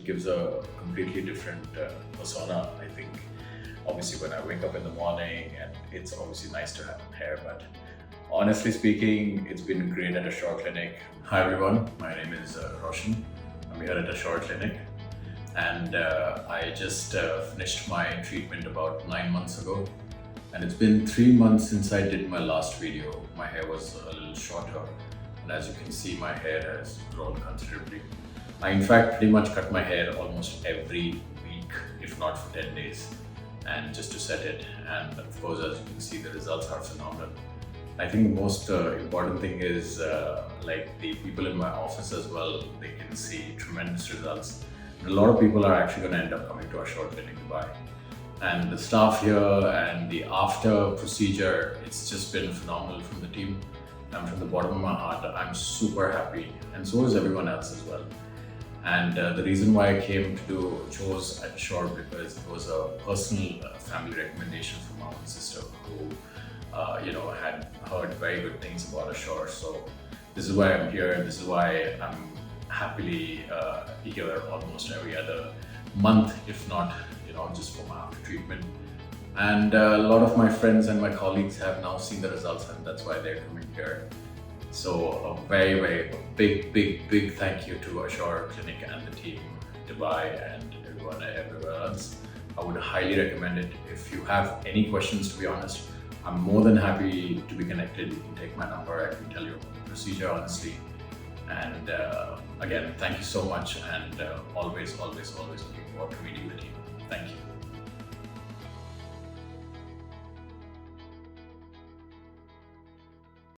gives a completely different persona, I think. Obviously, when I wake up in the morning, and it's obviously nice to have hair, but honestly speaking, it's been great at Ashore Clinic. Hi everyone, my name is Roshan. I'm here at Ashore Clinic, and I just finished my treatment about 9 months ago. And it's been 3 months since I did my last video. My hair was a little shorter, and as you can see, my hair has grown considerably. I in fact pretty much cut my hair almost every week, if not for 10 days, and just to set it. And of course, as you can see, the results are phenomenal. I think the most important thing is like the people in my office as well, they can see tremendous results. And a lot of people are actually going to end up coming to our Ashore Clinic to buy. And the staff here and the after procedure, it's just been phenomenal from the team. And from the bottom of my heart, I'm super happy, and so is everyone else as well. And the reason why I chose at Ashore, because it was a personal family recommendation from my own sister who had heard very good things about Ashore. So this is why I'm here, and this is why I'm happily here almost every other month, if not just for my after treatment. And a lot of my friends and my colleagues have now seen the results, and that's why they're coming here. So a very, very big thank you to Ashore Clinic and the team, Dubai, and everyone everywhere else. I would highly recommend it. If you have any questions, to be honest, I'm more than happy to be connected. You can take my number, I can tell you about the procedure honestly. And again, thank you so much, and always looking forward to meeting the team. Thank you.